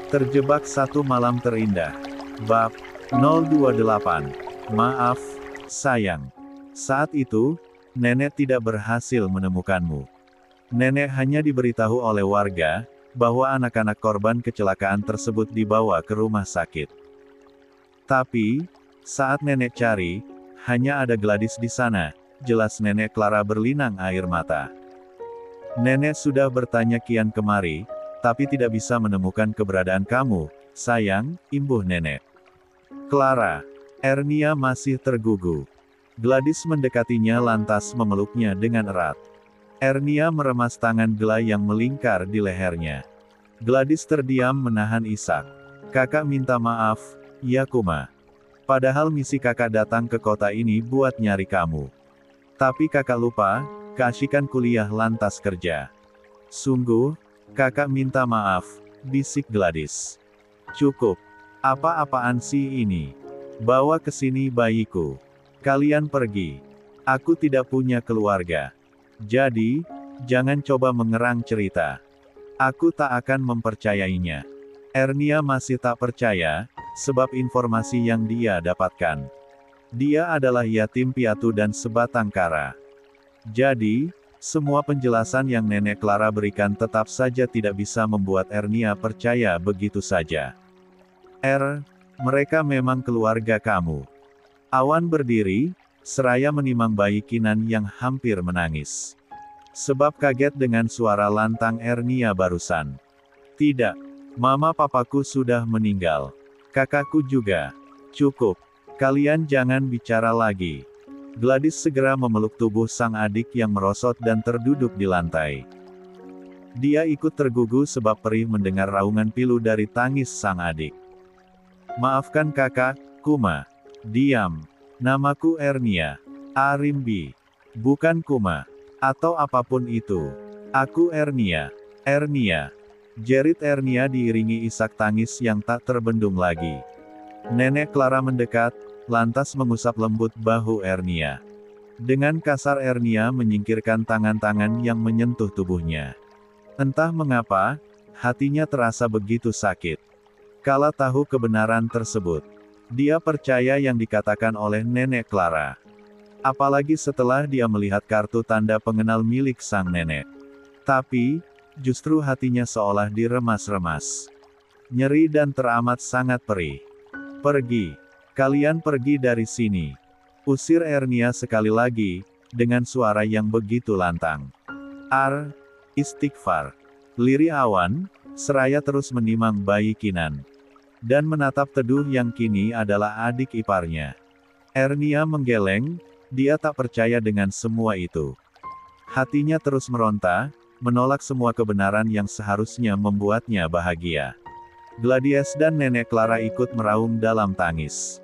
Terjebak satu malam terindah. Bab 028. Maaf, sayang. Saat itu, nenek tidak berhasil menemukanmu. Nenek hanya diberitahu oleh warga, bahwa anak-anak korban kecelakaan tersebut dibawa ke rumah sakit. Tapi, saat nenek cari, hanya ada Gladys di sana, jelas nenek Clara berlinang air mata. Nenek sudah bertanya kian kemari, tapi tidak bisa menemukan keberadaan kamu, sayang, imbuh nenek. Clara. Ernia masih tergugu. Gladys mendekatinya lantas memeluknya dengan erat. Ernia meremas tangan Gla yang melingkar di lehernya. Gladys terdiam menahan isak. Kakak minta maaf, ya Kuma. Padahal misi kakak datang ke kota ini buat nyari kamu. Tapi kakak lupa, keasikan kuliah lantas kerja. Sungguh, kakak minta maaf, bisik Gladys. Cukup. Apa-apaan sih ini? Bawa ke sini bayiku. Kalian pergi. Aku tidak punya keluarga. Jadi, jangan coba mengerang cerita. Aku tak akan mempercayainya. Ernia masih tak percaya, sebab informasi yang dia dapatkan. Dia adalah yatim piatu dan sebatang kara. Jadi, semua penjelasan yang nenek Clara berikan tetap saja tidak bisa membuat Ernia percaya begitu saja. Mereka memang keluarga kamu. Awan berdiri, seraya menimang bayi Kinan yang hampir menangis. Sebab kaget dengan suara lantang Ernia barusan. Tidak, mama papaku sudah meninggal. Kakakku juga. Cukup. Kalian jangan bicara lagi. Gladys segera memeluk tubuh sang adik yang merosot dan terduduk di lantai. Dia ikut tergugu sebab perih mendengar raungan pilu dari tangis sang adik. Maafkan kakak, Kuma. Diam. Namaku Ernia. Arimbi. Bukan Kuma. Atau apapun itu. Aku Ernia. Ernia. Jerit Ernia diiringi isak tangis yang tak terbendung lagi. Nenek Clara mendekat, lantas mengusap lembut bahu Ernia. Dengan kasar Ernia menyingkirkan tangan-tangan yang menyentuh tubuhnya. Entah mengapa, hatinya terasa begitu sakit. Kala tahu kebenaran tersebut, dia percaya yang dikatakan oleh nenek Clara. Apalagi setelah dia melihat kartu tanda pengenal milik sang nenek. Tapi, justru hatinya seolah diremas-remas. Nyeri dan teramat sangat perih. Pergi. Kalian pergi dari sini. Usir Ernia sekali lagi, dengan suara yang begitu lantang. Istighfar. Lirih awan, seraya terus menimang bayi Kinan. Dan menatap teduh yang kini adalah adik iparnya. Ernia menggeleng, dia tak percaya dengan semua itu. Hatinya terus meronta, menolak semua kebenaran yang seharusnya membuatnya bahagia. Gladys dan nenek Clara ikut meraung dalam tangis.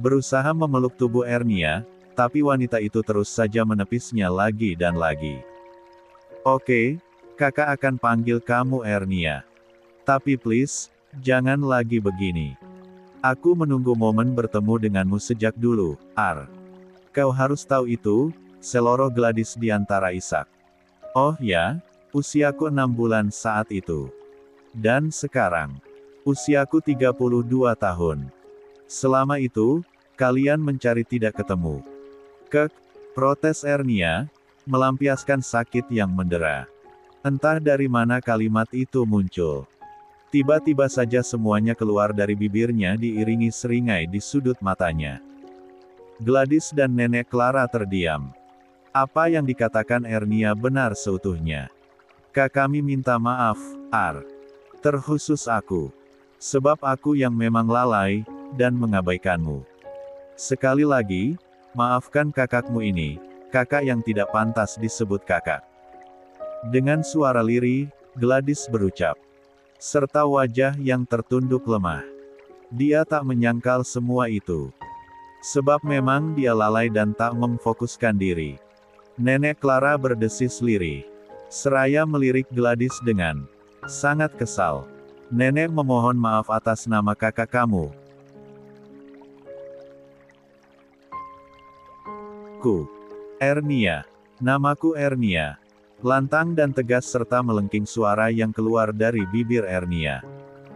Berusaha memeluk tubuh Ernia, tapi wanita itu terus saja menepisnya lagi dan lagi. Oke, kakak akan panggil kamu Ernia. Tapi please, jangan lagi begini. Aku menunggu momen bertemu denganmu sejak dulu, Kau harus tahu itu, seloroh Gladys di antara isak. Oh ya, usiaku 6 bulan saat itu. Dan sekarang, usiaku 32 tahun. Selama itu, kalian mencari tidak ketemu. Protes Ernia, melampiaskan sakit yang mendera. Entah dari mana kalimat itu muncul. Tiba-tiba saja semuanya keluar dari bibirnya diiringi seringai di sudut matanya. Gladys dan nenek Clara terdiam. Apa yang dikatakan Ernia benar seutuhnya. Kami minta maaf, terkhusus aku. Sebab aku yang memang lalai, dan mengabaikanmu. Sekali lagi, maafkan kakakmu ini, kakak yang tidak pantas disebut kakak. Dengan suara lirih, Gladys berucap. Serta wajah yang tertunduk lemah. Dia tak menyangkal semua itu. Sebab memang dia lalai dan tak memfokuskan diri. Nenek Clara berdesis lirih. Seraya melirik Gladys dengan sangat kesal. Nenek memohon maaf atas nama kakak kamu. Ernia. Namaku Ernia. Lantang dan tegas serta melengking suara yang keluar dari bibir Ernia.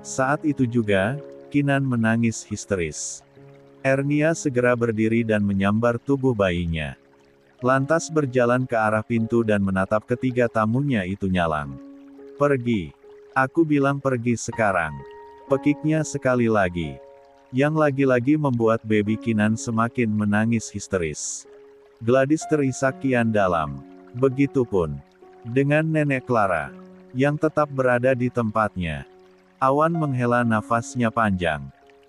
Saat itu juga, Kinan menangis histeris. Ernia segera berdiri dan menyambar tubuh bayinya. Lantas berjalan ke arah pintu dan menatap ketiga tamunya itu nyalang. "Pergi. Aku bilang pergi sekarang." Pekiknya sekali lagi. Yang lagi-lagi membuat baby Kinan semakin menangis histeris. Gladys terisak kian dalam. Begitupun dengan Nenek Clara, yang tetap berada di tempatnya. Awan menghela nafasnya panjang.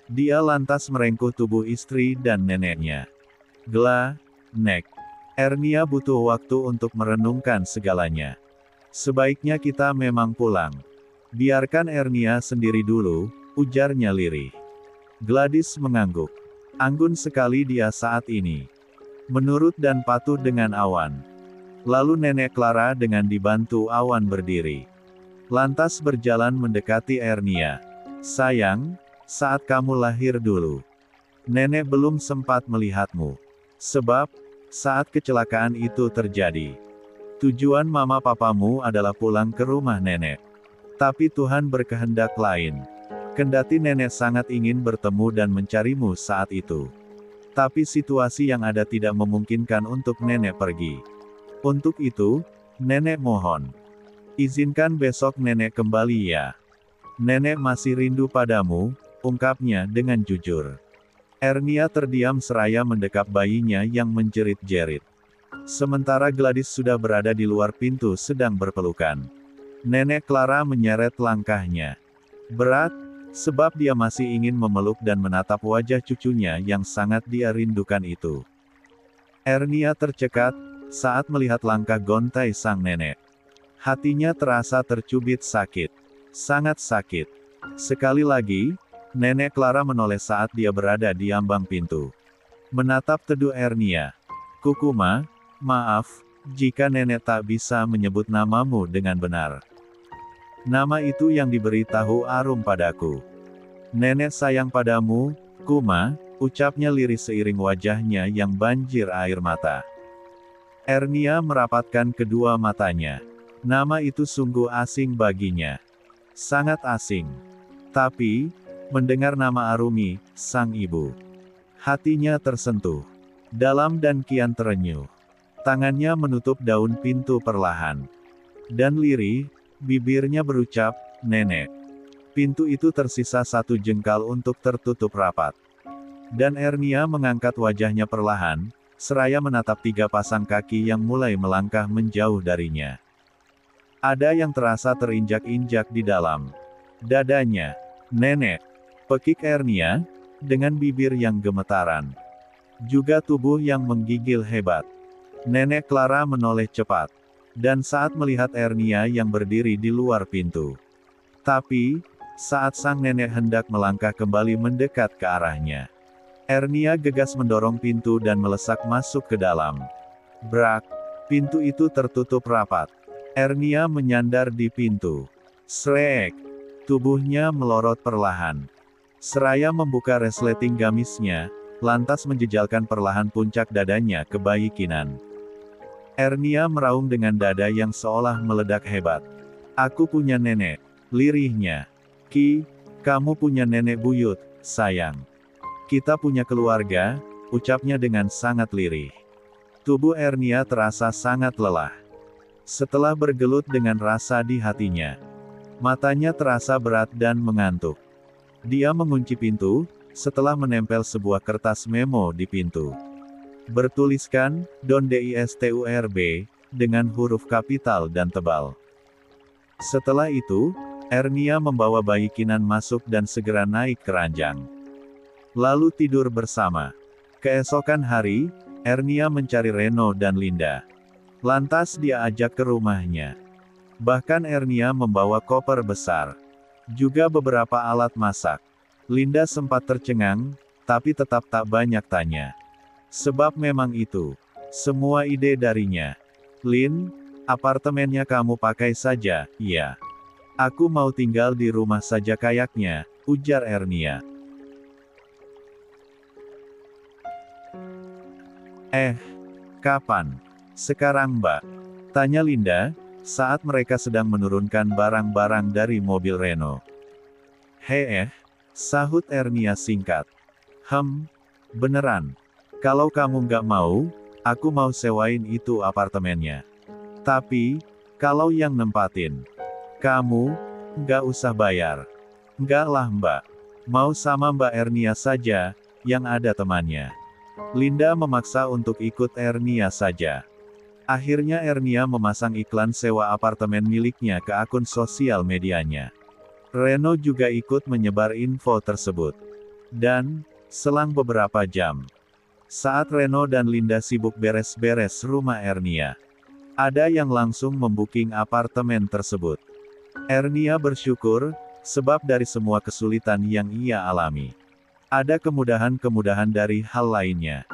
Dia lantas merengkuh tubuh istri dan neneknya. Nek. Ernia butuh waktu untuk merenungkan segalanya. Sebaiknya kita memang pulang. Biarkan Ernia sendiri dulu, ujarnya lirih. Gladys mengangguk. Anggun sekali dia saat ini. Menurut dan patuh dengan Awan. Lalu Nenek Clara dengan dibantu Awan berdiri. Lantas berjalan mendekati Ernia. "Sayang, saat kamu lahir dulu, Nenek belum sempat melihatmu. Sebab, saat kecelakaan itu terjadi, tujuan mama papamu adalah pulang ke rumah Nenek. Tapi Tuhan berkehendak lain. Kendati Nenek sangat ingin bertemu dan mencarimu saat itu. Tapi situasi yang ada tidak memungkinkan untuk Nenek pergi. Untuk itu, Nenek mohon. Izinkan besok Nenek kembali ya. Nenek masih rindu padamu," ungkapnya dengan jujur. Ernia terdiam seraya mendekap bayinya yang menjerit-jerit. Sementara Gladys sudah berada di luar pintu sedang berpelukan. Nenek Clara menyeret langkahnya. Berat, sebab dia masih ingin memeluk dan menatap wajah cucunya yang sangat dia rindukan itu. Ernia tercekat saat melihat langkah gontai sang nenek. Hatinya terasa tercubit sakit. Sangat sakit. Sekali lagi, Nenek Clara menoleh saat dia berada di ambang pintu. Menatap teduh Ernia. "Kukuma, maaf, jika Nenek tak bisa menyebut namamu dengan benar. Nama itu yang diberitahu Arum padaku. Nenek sayang padamu, Kuma," ucapnya lirih seiring wajahnya yang banjir air mata. Ernia merapatkan kedua matanya. Nama itu sungguh asing baginya. Sangat asing. Tapi, mendengar nama Arumi, sang ibu, hatinya tersentuh. Dalam dan kian terenyuh. Tangannya menutup daun pintu perlahan. Dan lirih, bibirnya berucap, "Nenek." Pintu itu tersisa satu jengkal untuk tertutup rapat. Dan Ernia mengangkat wajahnya perlahan, seraya menatap tiga pasang kaki yang mulai melangkah menjauh darinya. Ada yang terasa terinjak-injak di dalam dadanya. "Nenek," pekik Ernia, dengan bibir yang gemetaran. Juga tubuh yang menggigil hebat. Nenek Clara menoleh cepat. Dan saat melihat Ernia yang berdiri di luar pintu. Tapi, saat sang nenek hendak melangkah kembali mendekat ke arahnya, Ernia gegas mendorong pintu dan melesak masuk ke dalam. Brak! Pintu itu tertutup rapat. Ernia menyandar di pintu. Srek! Tubuhnya melorot perlahan. Seraya membuka resleting gamisnya, lantas menjejalkan perlahan puncak dadanya ke bayi Kinan. Ernia meraung dengan dada yang seolah meledak hebat. "Aku punya nenek," lirihnya. Kamu punya nenek buyut, sayang. Kita punya keluarga," ucapnya dengan sangat lirih. Tubuh Ernia terasa sangat lelah. Setelah bergelut dengan rasa di hatinya, matanya terasa berat dan mengantuk. Dia mengunci pintu, setelah menempel sebuah kertas memo di pintu. Bertuliskan, Don Disturb, dengan huruf kapital dan tebal. Setelah itu, Ernia membawa bayi Kinan masuk dan segera naik ke ranjang. Lalu tidur bersama. Keesokan hari, Ernia mencari Reno dan Linda. Lantas dia ajak ke rumahnya. Bahkan Ernia membawa koper besar. Juga beberapa alat masak. Linda sempat tercengang, tapi tetap tak banyak tanya. Sebab memang itu semua ide darinya. "Lin, apartemennya kamu pakai saja, ya. Aku mau tinggal di rumah saja kayaknya," ujar Ernia. "Kapan? Sekarang Mbak?" Tanya Linda, saat mereka sedang menurunkan barang-barang dari mobil Reno. Sahut Ernia singkat. Beneran. Kalau kamu nggak mau, aku mau sewain itu apartemennya. Tapi, kalau yang nempatin, kamu, nggak usah bayar. Nggak lah mbak. Mau sama Mbak Ernia saja, yang ada temannya. Linda memaksa untuk ikut Ernia saja. Akhirnya Ernia memasang iklan sewa apartemen miliknya ke akun sosial medianya. Reno juga ikut menyebar info tersebut. Dan, selang beberapa jam, saat Reno dan Linda sibuk beres-beres rumah Ernia, ada yang langsung membooking apartemen tersebut. Ernia bersyukur, sebab dari semua kesulitan yang ia alami, ada kemudahan-kemudahan dari hal lainnya.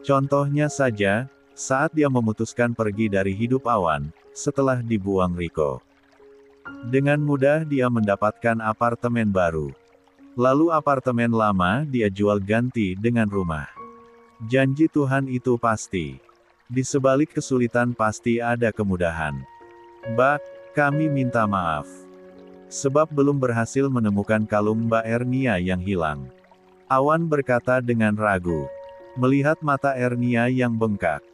Contohnya saja, saat dia memutuskan pergi dari hidup Awan, setelah dibuang Rico. Dengan mudah dia mendapatkan apartemen baru. Lalu apartemen lama dia jual ganti dengan rumah. Janji Tuhan itu pasti. Di sebalik kesulitan pasti ada kemudahan. Mbak, kami minta maaf. Sebab belum berhasil menemukan kalung Mbak Ernia yang hilang. Awan berkata dengan ragu. Melihat mata Ernia yang bengkak.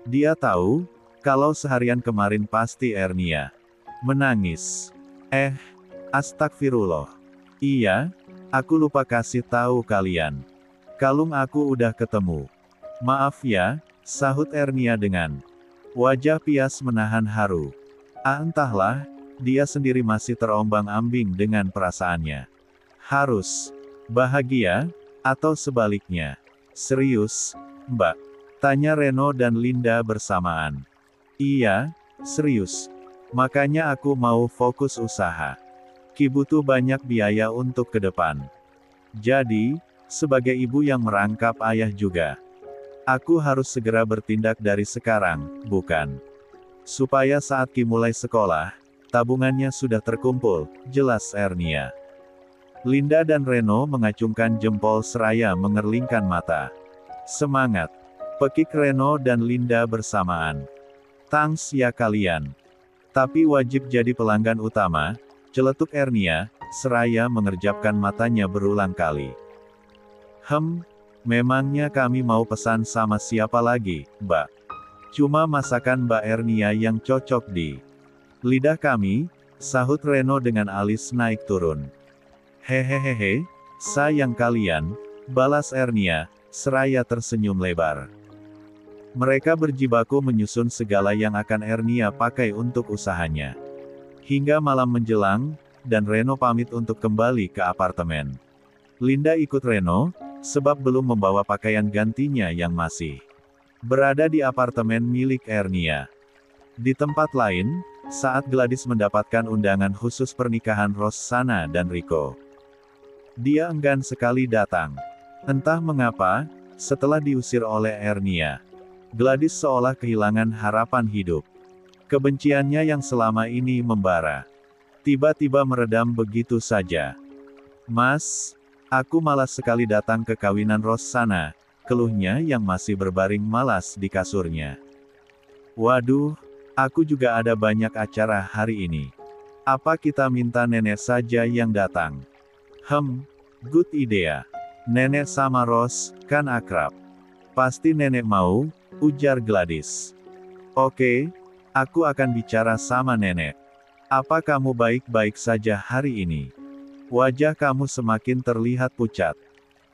Dia tahu, kalau seharian kemarin pasti Ernia menangis. Astagfirullah. Iya, aku lupa kasih tahu kalian. Kalung aku udah ketemu. Maaf ya, sahut Ernia dengan wajah pias menahan haru. Entahlah, dia sendiri masih terombang-ambing dengan perasaannya. Harus bahagia, atau sebaliknya. Serius, Mbak? Tanya Reno dan Linda bersamaan. Iya, serius. Makanya aku mau fokus usaha. Ki butuh banyak biaya untuk ke depan. Jadi, sebagai ibu yang merangkap ayah juga, aku harus segera bertindak dari sekarang, bukan? Supaya saat Ki mulai sekolah, tabungannya sudah terkumpul, jelas Ernia. Linda dan Reno mengacungkan jempol seraya mengerlingkan mata. Semangat! Pekik Reno dan Linda bersamaan. Thanks ya kalian. Tapi wajib jadi pelanggan utama, celetuk Ernia, seraya mengerjapkan matanya berulang kali. Memangnya kami mau pesan sama siapa lagi, Mbak? Cuma masakan Mbak Ernia yang cocok di lidah kami, sahut Reno dengan alis naik turun. Hehehehe, sayang kalian, balas Ernia, seraya tersenyum lebar. Mereka berjibaku menyusun segala yang akan Ernia pakai untuk usahanya. Hingga malam menjelang, dan Reno pamit untuk kembali ke apartemen. Linda ikut Reno, sebab belum membawa pakaian gantinya yang masih berada di apartemen milik Ernia. Di tempat lain, saat Gladys mendapatkan undangan khusus pernikahan Rossana dan Rico, dia enggan sekali datang. Entah mengapa, setelah diusir oleh Ernia, Gladys seolah kehilangan harapan hidup. Kebenciannya yang selama ini membara, tiba-tiba meredam begitu saja. Mas, aku malas sekali datang ke kawinan Rossana, keluhnya yang masih berbaring malas di kasurnya. Waduh, aku juga ada banyak acara hari ini. Apa kita minta nenek saja yang datang? Good idea. Nenek sama Ros, kan akrab. Pasti nenek mau, ujar Gladys. Oke, aku akan bicara sama nenek. Apa kamu baik-baik saja hari ini? Wajah kamu semakin terlihat pucat.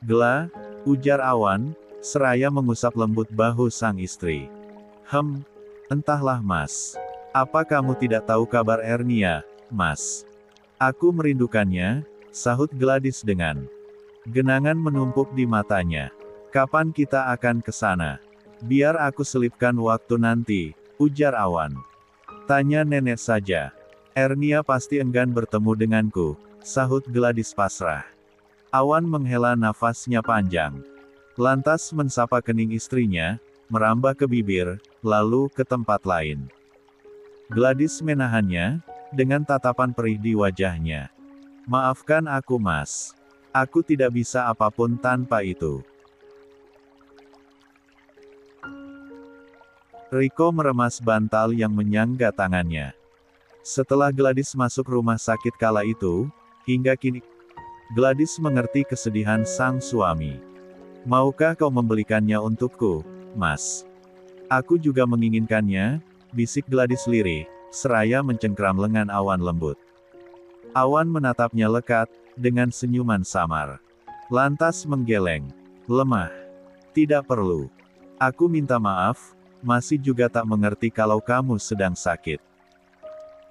Gla, ujar Awan, seraya mengusap lembut bahu sang istri. Entahlah mas. Apa kamu tidak tahu kabar Ernia, mas? Aku merindukannya, sahut Gladys dengan genangan menumpuk di matanya. Kapan kita akan ke sana? Biar aku selipkan waktu nanti, ujar Awan. Tanya nenek saja. Ernia pasti enggan bertemu denganku, sahut Gladys pasrah. Awan menghela nafasnya panjang. Lantas mensapa kening istrinya, merambah ke bibir, lalu ke tempat lain. Gladys menahannya, dengan tatapan perih di wajahnya. Maafkan aku mas. Aku tidak bisa apapun tanpa itu. Rico meremas bantal yang menyangga tangannya. Setelah Gladys masuk rumah sakit kala itu, hingga kini, Gladys mengerti kesedihan sang suami. Maukah kau membelikannya untukku, Mas? Aku juga menginginkannya, bisik Gladys lirih, seraya mencengkram lengan Awan lembut. Awan menatapnya lekat, dengan senyuman samar. Lantas menggeleng. Lemah. Tidak perlu. Aku minta maaf, masih juga tak mengerti kalau kamu sedang sakit.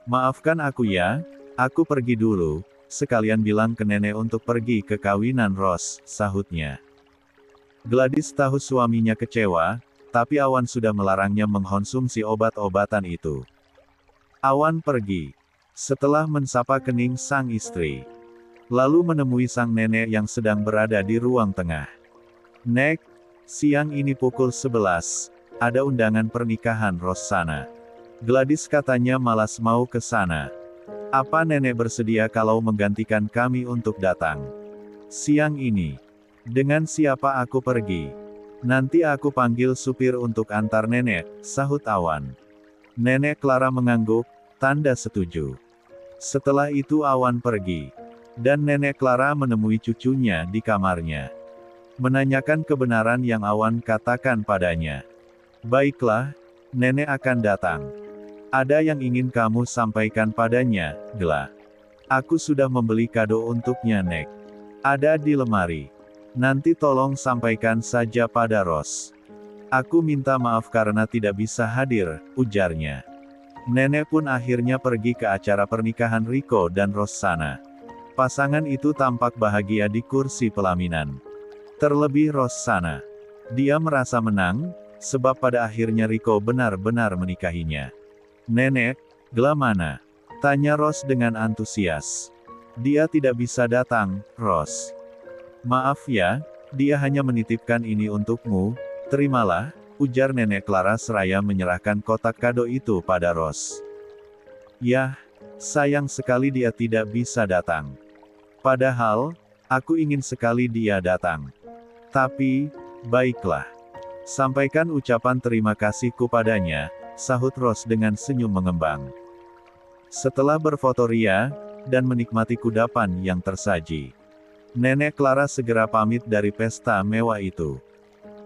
Maafkan aku ya, aku pergi dulu, sekalian bilang ke nenek untuk pergi ke kawinan Ros, sahutnya. Gladys tahu suaminya kecewa, tapi Awan sudah melarangnya mengkonsumsi obat-obatan itu. Awan pergi. Setelah mensapa kening sang istri. Lalu menemui sang nenek yang sedang berada di ruang tengah. Nek, siang ini pukul 11, ada undangan pernikahan Ros sana. Gladys katanya malas mau ke sana. Apa nenek bersedia kalau menggantikan kami untuk datang? Siang ini. Dengan siapa aku pergi? Nanti aku panggil supir untuk antar nenek, sahut Awan. Nenek Clara mengangguk, tanda setuju. Setelah itu Awan pergi. Dan nenek Clara menemui cucunya di kamarnya. Menanyakan kebenaran yang Awan katakan padanya. Baiklah, nenek akan datang. Ada yang ingin kamu sampaikan padanya, Gla. Aku sudah membeli kado untuknya, Nek. Ada di lemari. Nanti tolong sampaikan saja pada Ros. Aku minta maaf karena tidak bisa hadir, ujarnya. Nenek pun akhirnya pergi ke acara pernikahan Rico dan Ros sana. Pasangan itu tampak bahagia di kursi pelaminan. Terlebih Ros sana. Dia merasa menang, sebab pada akhirnya Rico benar-benar menikahinya. Nenek, Gla mana? Tanya Ros dengan antusias. Dia tidak bisa datang, Ros. Maaf ya, dia hanya menitipkan ini untukmu, terimalah, ujar nenek Clara seraya menyerahkan kotak kado itu pada Ros. Yah, sayang sekali dia tidak bisa datang. Padahal, aku ingin sekali dia datang. Tapi, baiklah. Sampaikan ucapan terima kasihku padanya, sahut Ros dengan senyum mengembang. Setelah berfoto ria, dan menikmati kudapan yang tersaji, nenek Clara segera pamit dari pesta mewah itu.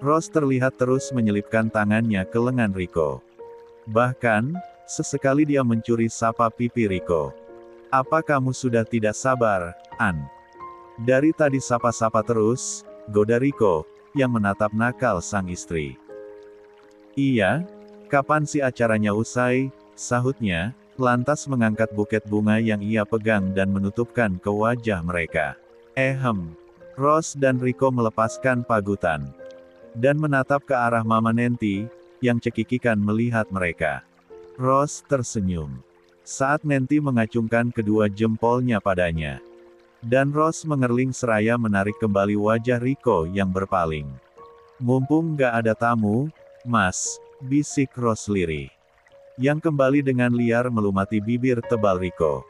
Ros terlihat terus menyelipkan tangannya ke lengan Rico. Bahkan, sesekali dia mencuri sapa pipi Rico. Apa kamu sudah tidak sabar, An? Dari tadi sapa-sapa terus, goda Rico, yang menatap nakal sang istri. Iya, kapan sih acaranya usai, sahutnya, lantas mengangkat buket bunga yang ia pegang dan menutupkan ke wajah mereka. Ros dan Rico melepaskan pagutan. Dan menatap ke arah Mama Nanti, yang cekikikan melihat mereka. Ros tersenyum. Saat Nanti mengacungkan kedua jempolnya padanya. Dan Ros mengerling seraya menarik kembali wajah Rico yang berpaling. Mumpung gak ada tamu, Mas, bisik Ros lirih. Yang kembali dengan liar melumati bibir tebal Rico.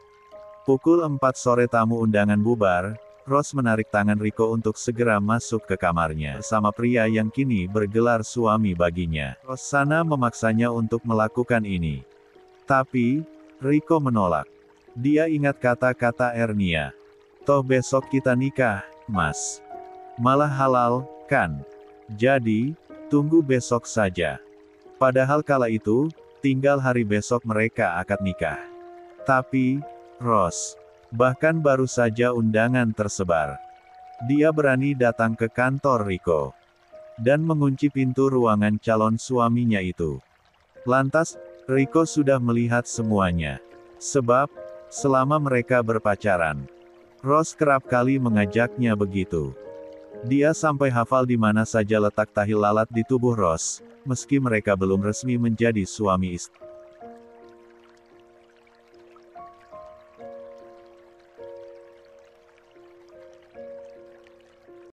Pukul 4 sore tamu undangan bubar, Ros menarik tangan Rico untuk segera masuk ke kamarnya sama pria yang kini bergelar suami baginya. Ros sana memaksanya untuk melakukan ini. Tapi, Rico menolak. Dia ingat kata-kata Ernia. Toh besok kita nikah, Mas. Malah halal, kan? Jadi, tunggu besok saja. Padahal kala itu, tinggal hari besok mereka akad nikah. Tapi, Ros, bahkan baru saja undangan tersebar. Dia berani datang ke kantor Rico. Dan mengunci pintu ruangan calon suaminya itu. Lantas, Rico sudah melihat semuanya. Sebab, selama mereka berpacaran, Ros kerap kali mengajaknya begitu. Dia sampai hafal di mana saja letak tahi lalat di tubuh Ros, meski mereka belum resmi menjadi suami istri.